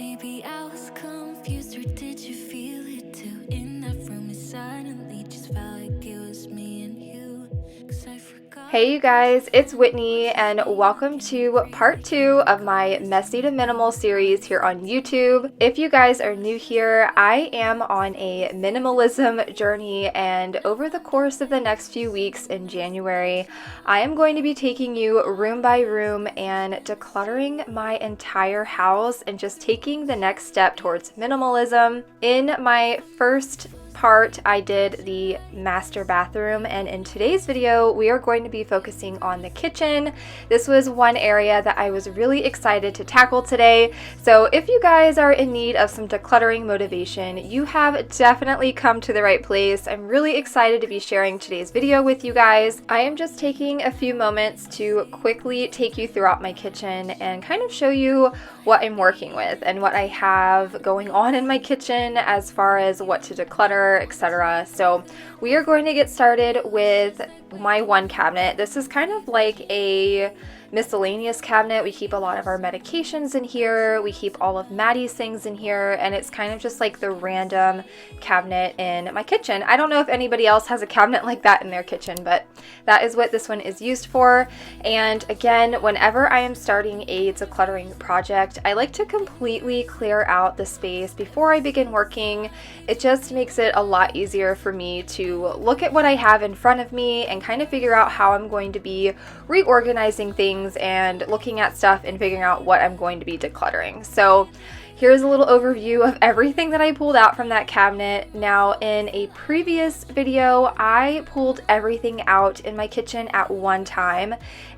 Maybe I was confused, or did you feel it too? In that room, it suddenly just felt like it was me and you. 'Cause I forgot. Hey you guys, it's Whitney and welcome to part 2 of my Messy to Minimal series here on YouTube. If you guys are new here, I am on a minimalism journey, and over the course of the next few weeks in January, I am going to be taking you room by room and decluttering my entire house and just taking the next step towards minimalism. In my first part, I did the master bathroom, and in today's video we are going to be focusing on the kitchen. This was one area that I was really excited to tackle today, so if you guys are in need of some decluttering motivation, you have definitely come to the right place. I'm really excited to be sharing today's video with you guys. I am just taking a few moments to quickly take you throughout my kitchen and kind of show you what I'm working with and what I have going on in my kitchen as far as what to declutter, etc. So we are going to get started with my one cabinet. This is kind of like a miscellaneous cabinet. We keep a lot of our medications in here. We keep all of Maddie's things in here, and it's kind of just like the random cabinet in my kitchen. I don't know if anybody else has a cabinet like that in their kitchen, but that is what this one is used for. And again, whenever I am starting a decluttering project, I like to completely clear out the space before I begin working. It just makes it a lot easier for me to look at what I have in front of me and kind of figure out how I'm going to be reorganizing things and looking at stuff and figuring out what I'm going to be decluttering. So here's a little overview of everything that I pulled out from that cabinet. Now, in a previous video, I pulled everything out in my kitchen at one time,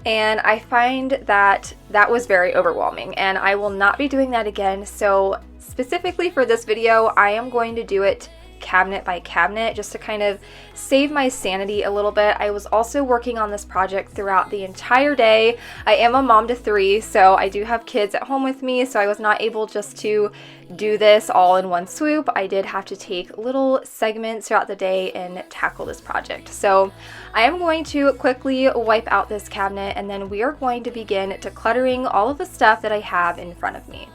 and I find that that was very overwhelming, and I will not be doing that again. So specifically for this video, I am going to do it cabinet by cabinet just to kind of save my sanity a little bit. I was also working on this project throughout the entire day. I am a mom to 3, so I do have kids at home with me, so I was not able just to do this all in one swoop. I did have to take little segments throughout the day and tackle this project. So I am going to quickly wipe out this cabinet, and then we are going to begin decluttering all of the stuff that I have in front of me.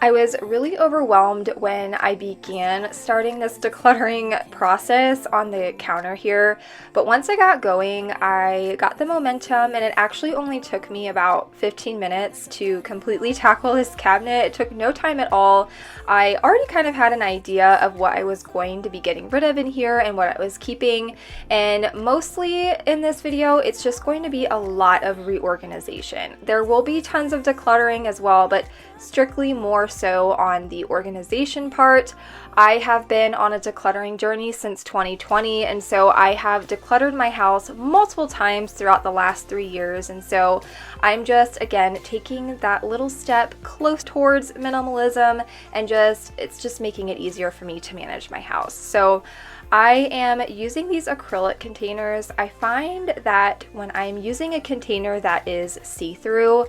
I was really overwhelmed when I began starting this decluttering process on the counter here, but once I got going, I got the momentum, and it actually only took me about 15 minutes to completely tackle this cabinet. It took no time at all. I already kind of had an idea of what I was going to be getting rid of in here and what I was keeping, and mostly in this video, it's just going to be a lot of reorganization. There will be tons of decluttering as well, but strictly more so on the organization part. I have been on a decluttering journey since 2020, and so I have decluttered my house multiple times throughout the last 3 years, and so I'm just, again, taking that little step close towards minimalism, and it's just making it easier for me to manage my house. So I am using these acrylic containers. I find that when I'm using a container that is see-through,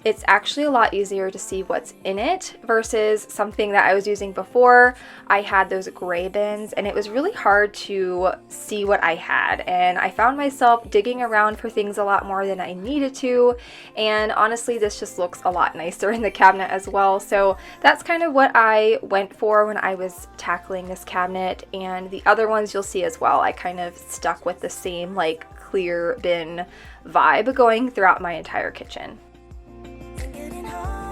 it's actually a lot easier to see what's in it versus something that I was using before. I had those gray bins, and it was really hard to see what I had, and I found myself digging around for things a lot more than I needed to, and honestly this just looks a lot nicer in the cabinet as well. So that's kind of what I went for when I was tackling this cabinet, and the other ones you'll see as well. I kind of stuck with the same like clear bin vibe going throughout my entire kitchen. Getting hard.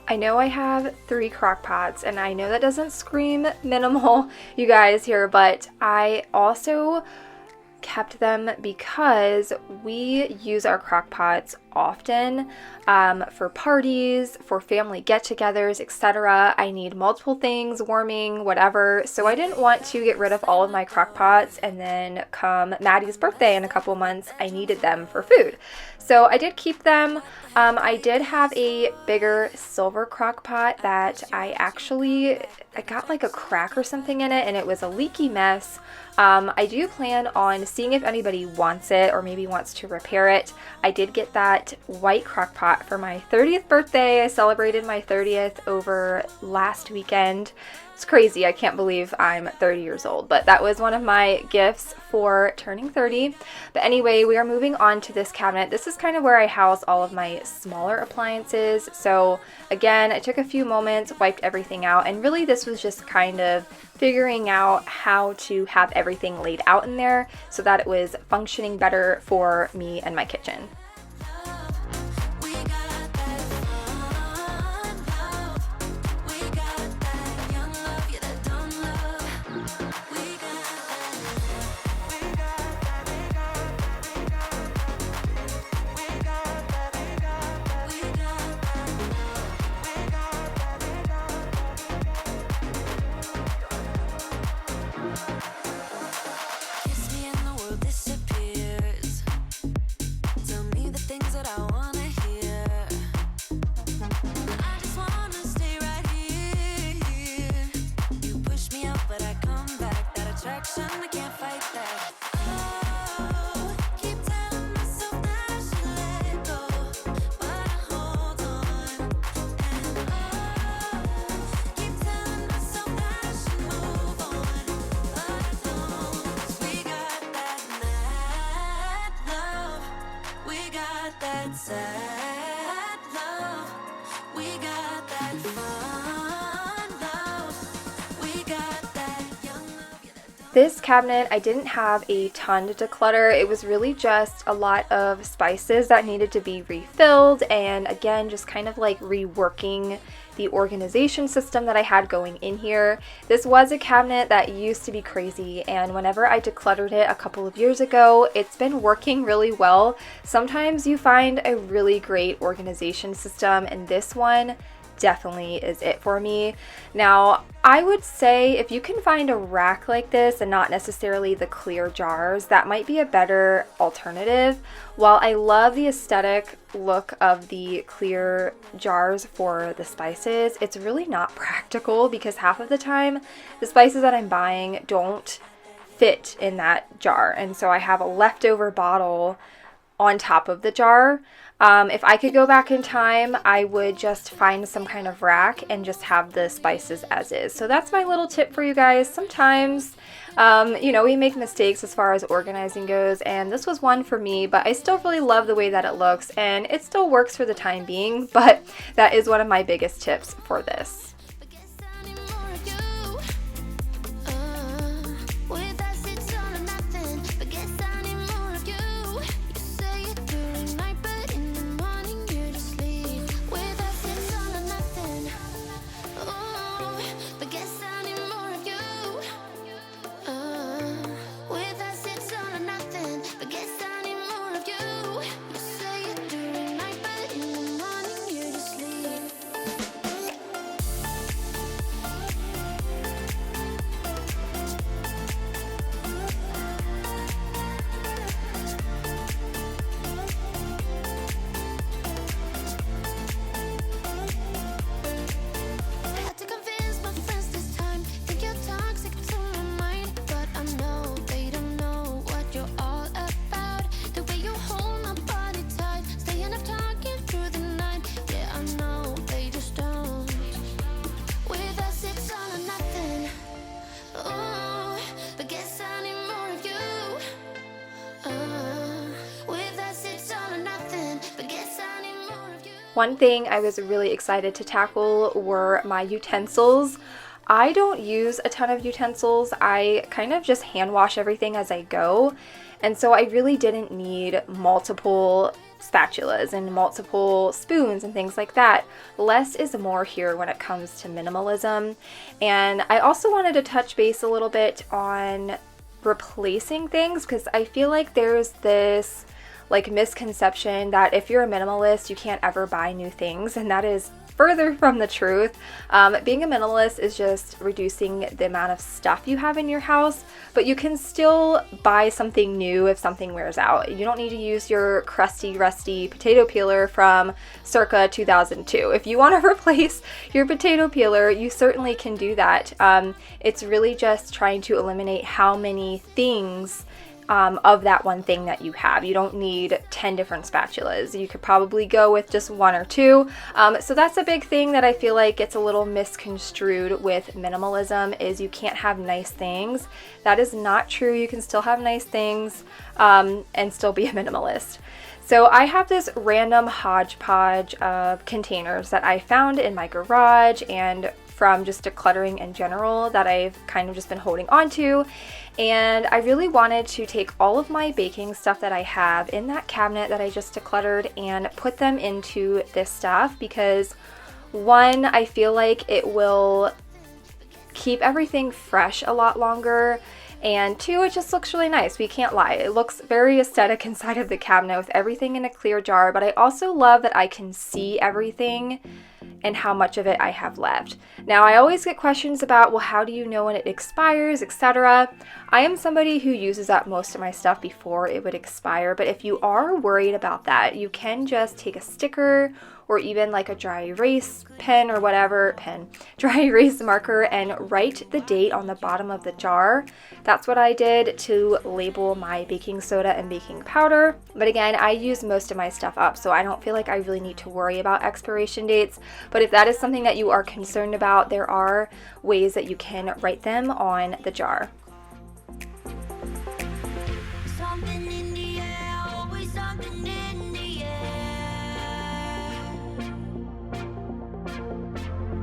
I know I have 3 crock pots, and I know that doesn't scream minimal, you guys, here, but I also kept them because we use our crock pots often for parties, for family get-togethers, etc. I need multiple things, warming, whatever, so I didn't want to get rid of all of my crock pots and then come Maddie's birthday in a couple months, I needed them for food. So I did keep them. I did have a bigger silver crock pot that I got like a crack or something in it, and it was a leaky mess. I do plan on seeing if anybody wants it or maybe wants to repair it. I did get that white crock pot for my 30th birthday. I celebrated my 30th over last weekend. It's crazy. I can't believe I'm 30 years old, but that was one of my gifts for turning 30. But anyway, we are moving on to this cabinet. This is kind of where I house all of my smaller appliances. So again, I took a few moments, wiped everything out, and really this was just kind of figuring out how to have everything laid out in there so that it was functioning better for me and my kitchen. This cabinet, I didn't have a ton to declutter. It was really just a lot of spices that needed to be refilled, and again, just kind of like reworking the organization system that I had going in here. This was a cabinet that used to be crazy, and whenever I decluttered it a couple of years ago, it's been working really well. Sometimes you find a really great organization system, and this one definitely is it for me. Now, I would say if you can find a rack like this and not necessarily the clear jars, that might be a better alternative. While I love the aesthetic look of the clear jars for the spices, it's really not practical because half of the time the spices that I'm buying don't fit in that jar, and so I have a leftover bottle on top of the jar. If I could go back in time, I would just find some kind of rack and just have the spices as is. So that's my little tip for you guys. Sometimes, you know, we make mistakes as far as organizing goes, and this was one for me, but I still really love the way that it looks, and it still works for the time being, but that is one of my biggest tips for this. One thing I was really excited to tackle were my utensils. I don't use a ton of utensils. I kind of just hand wash everything as I go. And so I really didn't need multiple spatulas and multiple spoons and things like that. Less is more here when it comes to minimalism. And I also wanted to touch base a little bit on replacing things, because I feel like there's this like misconception that if you're a minimalist you can't ever buy new things, and that is further from the truth. Being a minimalist is just reducing the amount of stuff you have in your house, but you can still buy something new if something wears out. You don't need to use your crusty, rusty potato peeler from circa 2002. If you want to replace your potato peeler, you certainly can do that. It's really just trying to eliminate how many things of that one thing that you have. You don't need 10 different spatulas. You could probably go with just one or two. So that's a big thing that I feel like gets a little misconstrued with minimalism, is you can't have nice things. That is not true. You can still have nice things and still be a minimalist. So I have this random hodgepodge of containers that I found in my garage and from just decluttering in general that I've kind of just been holding on to. And I really wanted to take all of my baking stuff that I have in that cabinet that I just decluttered and put them into this stuff, because one, I feel like it will keep everything fresh a lot longer, and two, it just looks really nice. We can't lie. It looks very aesthetic inside of the cabinet with everything in a clear jar, but I also love that I can see everything and how much of it I have left. Now, I always get questions about, well, how do you know when it expires, etc. I am somebody who uses up most of my stuff before it would expire, but if you are worried about that, you can just take a sticker or even like a dry erase pen or whatever, dry erase marker, and write the date on the bottom of the jar. That's what I did to label my baking soda and baking powder. But again, I use most of my stuff up, so I don't feel like I really need to worry about expiration dates. But if that is something that you are concerned about, there are ways that you can write them on the jar. Something in the air, always something in the air.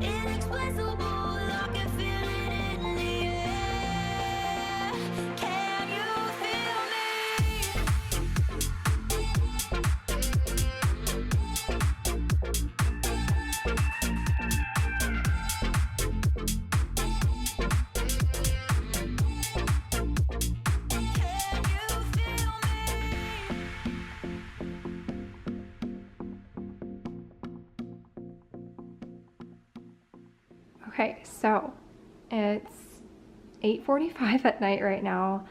Inexplicable, I can feel it in the air. Can you feel Okay, so it's 8:45 at night right now.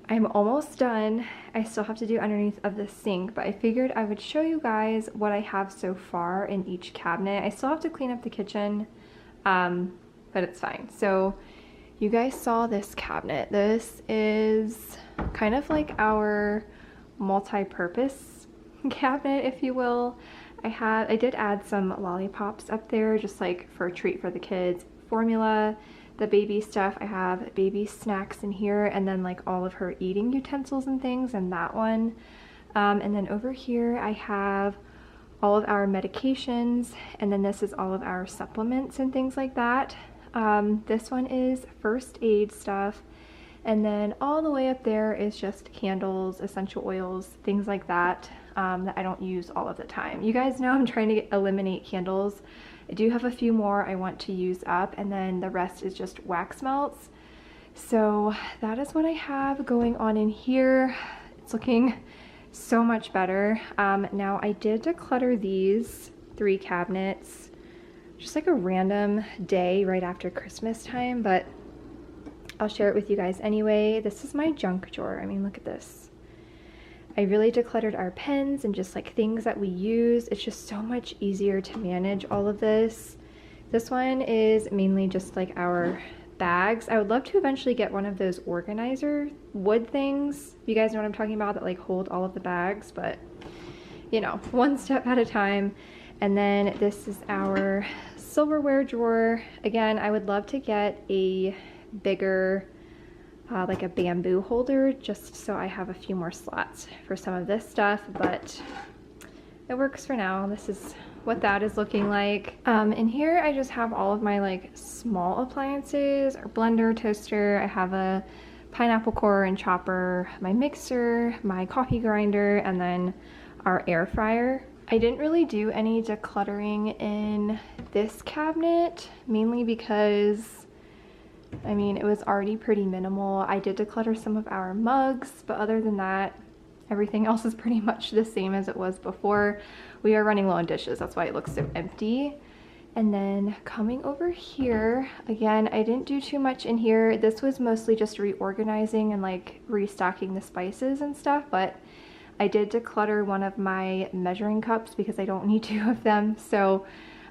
I'm almost done. I still have to do underneath of the sink, but I figured I would show you guys what I have so far in each cabinet. I still have to clean up the kitchen, but it's fine. So you guys saw this cabinet. This is kind of like our multi-purpose cabinet, if you will. I did add some lollipops up there, just like for a treat for the kids. Formula, the baby stuff. I have baby snacks in here, and then like all of her eating utensils and things in that one. And then over here I have all of our medications, and then this is all of our supplements and things like that. This one is first aid stuff, and then all the way up there is just candles, essential oils, things like that. That I don't use all of the time. You guys know I'm trying to eliminate candles. I do have a few more I want to use up, and then the rest is just wax melts. So that is what I have going on in here. It's looking so much better. Now I did declutter these 3 cabinets just like a random day right after Christmas time, but I'll share it with you guys anyway. This is my junk drawer. I mean, look at this. I really decluttered our pens and just like things that we use. It's just so much easier to manage all of this. This one is mainly just like our bags. I would love to eventually get one of those organizer wood things. You guys know what I'm talking about, that like hold all of the bags, but you know, one step at a time. And then this is our silverware drawer. Again, I would love to get a bigger like a bamboo holder, just so I have a few more slots for some of this stuff, but it works for now. This is what that is looking like. In here I just have all of my like small appliances, or blender, toaster. I have a pineapple core and chopper, my mixer, my coffee grinder, and then our air fryer. I didn't really do any decluttering in this cabinet, mainly because, I mean, it was already pretty minimal. I did declutter some of our mugs, but other than that, everything else is pretty much the same as it was before. We are running low on dishes, that's why it looks so empty. And then coming over here, again, I didn't do too much in here. This was mostly just reorganizing and like restocking the spices and stuff, but I did declutter one of my measuring cups because I don't need two of them. So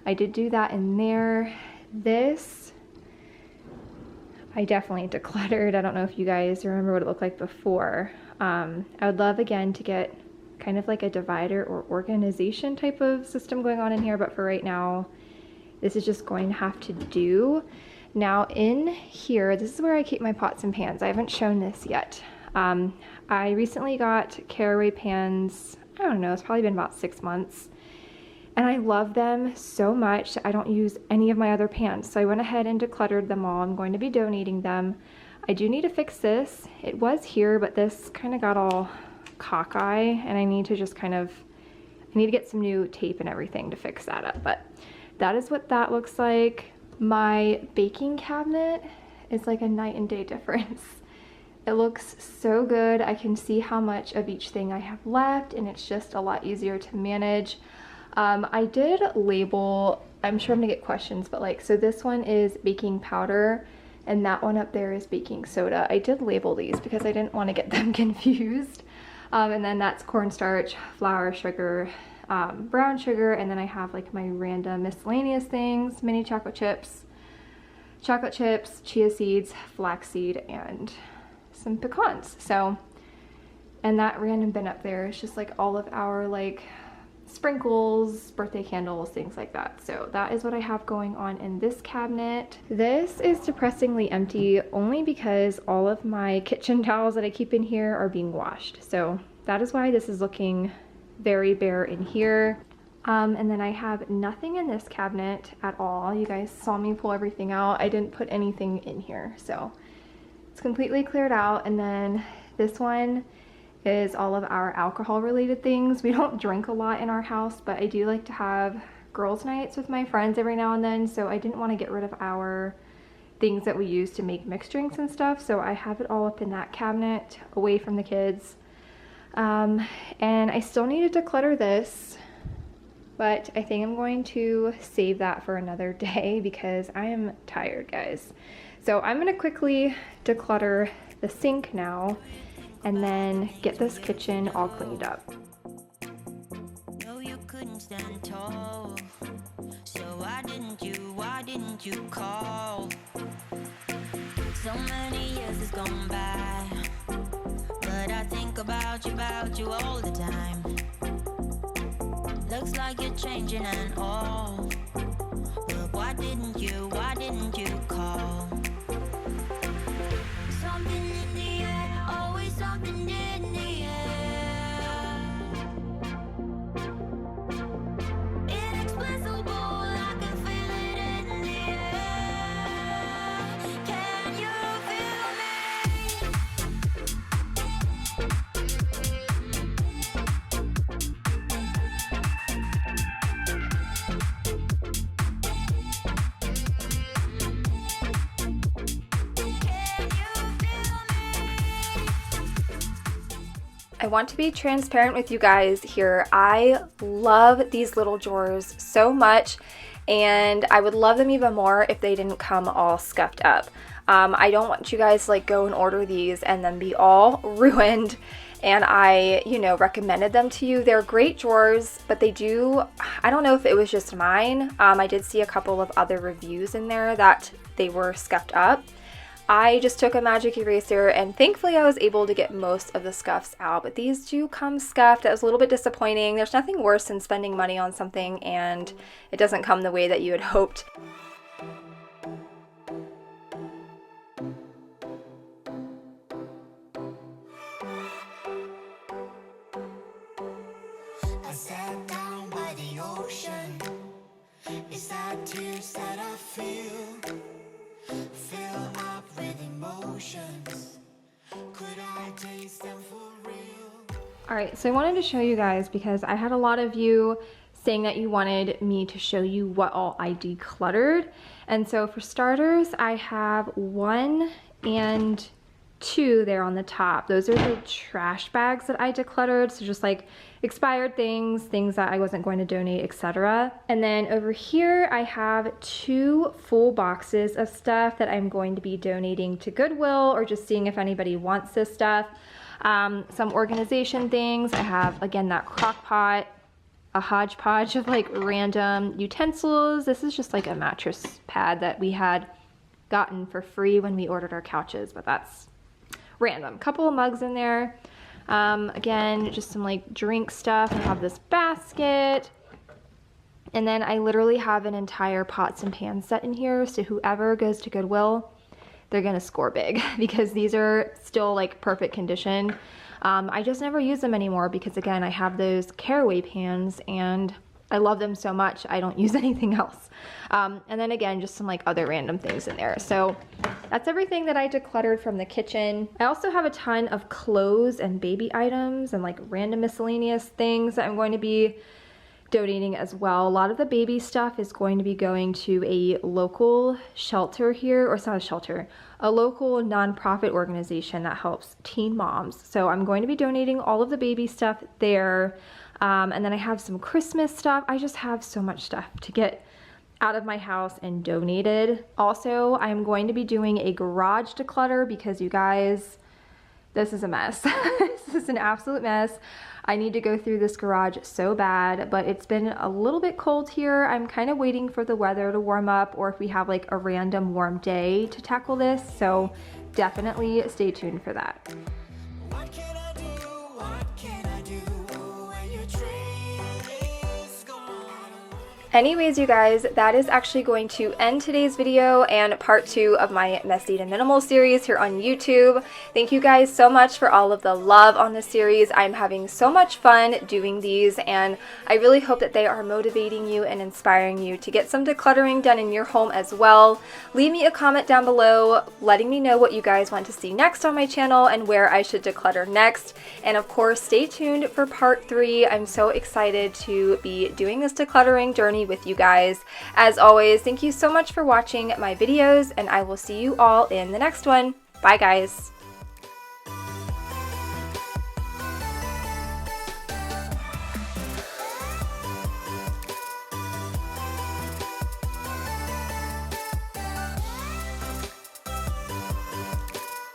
I did do that in there. This, I definitely decluttered. I don't know if you guys remember what it looked like before. I would love again to get kind of like a divider or organization type of system going on in here, but for right now, this is just going to have to do. Now in here, this is where I keep my pots and pans. I haven't shown this yet. I recently got caraway pans, I don't know, it's probably been about 6 months. And I love them so much. I don't use any of my other pans. So I went ahead and decluttered them all. I'm going to be donating them. I do need to fix this. It was here, but this kind of got all cockeye and I need to just I need to get some new tape and everything to fix that up. But that is what that looks like. My baking cabinet is like a night and day difference. It looks so good. I can see how much of each thing I have left and it's just a lot easier to manage. I did label, I'm sure I'm gonna get questions, but like, so this one is baking powder and that one up there is baking soda. I did label these because I didn't want to get them confused. And then that's cornstarch, flour, sugar, brown sugar, and then I have like my random miscellaneous things, mini chocolate chips, chia seeds, flaxseed, and some pecans. So, and that random bin up there is just like all of our like sprinkles, birthday candles, things like that. So that is what I have going on in this cabinet. This is depressingly empty only because all of my kitchen towels that I keep in here are being washed. So that is why this is looking very bare in here. And then I have nothing in this cabinet at all. You guys saw me pull everything out. I didn't put anything in here. So it's completely cleared out. And then this one is all of our alcohol related things. We don't drink a lot in our house, but I do like to have girls' nights with my friends every now and then. So I didn't want to get rid of our things that we use to make mixed drinks and stuff. So I have it all up in that cabinet away from the kids. And I still need to declutter this, but I think I'm going to save that for another day because I am tired, guys. So I'm going to quickly declutter the sink now and then get this kitchen all cleaned up. No, you couldn't stand tall. So why didn't you call? So many years has gone by, but I think about you all the time. Looks like you're changing and all, but why didn't you call? Something in the air, always something in the air. Inexplicable, I can feel it in the air. Can you feel me? I want to be transparent with you guys here. I love these little drawers so much, and I would love them even more if they didn't come all scuffed up. I don't want you guys to like go and order these and then be all ruined. And I, recommended them to you. They're great drawers, but they do, I don't know if it was just mine. I did see a couple of other reviews in there that they were scuffed up. I just took a magic eraser and thankfully I was able to get most of the scuffs out, but these do come scuffed. That was a little bit disappointing. There's nothing worse than spending money on something and it doesn't come the way that you had hoped. I sat down by the ocean. It's that tears that I feel up with emotions. Could I taste them for real? Alright, so I wanted to show you guys because I had a lot of you saying that you wanted me to show you what all I decluttered. And so for starters, I have 1 and 2 there on the top. Those are the trash bags that I decluttered. So just like expired things, things that I wasn't going to donate, etc. And then over here, I have 2 full boxes of stuff that I'm going to be donating to Goodwill or just seeing if anybody wants this stuff. Some organization things. I have, again, that crock pot, a hodgepodge of like random utensils. This is just like a mattress pad that we had gotten for free when we ordered our couches, but that's random. Couple of mugs in there. Again, just some like drink stuff. I have this basket. And then I literally have an entire pots and pans set in here. So whoever goes to Goodwill, they're gonna score big because these are still like perfect condition. I just never use them anymore because again, I have those caraway pans and I love them so much I don't use anything else. And then again, just some like other random things in there. So that's everything that I decluttered from the kitchen. I also have a ton of clothes and baby items and like random miscellaneous things that I'm going to be donating as well. A lot of the baby stuff is going to be going to a local shelter here, or it's not a shelter, a local nonprofit organization that helps teen moms. So I'm going to be donating all of the baby stuff there. And then I have some Christmas stuff. I just have so much stuff to get out of my house and donated. Also, I'm going to be doing a garage declutter because you guys, this is a mess. This is an absolute mess. I need to go through this garage so bad, but it's been a little bit cold here. I'm kind of waiting for the weather to warm up or if we have like a random warm day to tackle this. So definitely stay tuned for that. What can I do? What can I do when your train is gone? Anyways, you guys, that is actually going to end today's video and part 2 of my Messy to Minimal series here on YouTube. Thank you guys so much for all of the love on this series. I'm having so much fun doing these, and I really hope that they are motivating you and inspiring you to get some decluttering done in your home as well. Leave me a comment down below letting me know what you guys want to see next on my channel and where I should declutter next. And of course, stay tuned for part 3. I'm so excited to be doing this decluttering journey with you guys. As always, thank you so much for watching my videos, and I will see you all in the next one. Bye guys.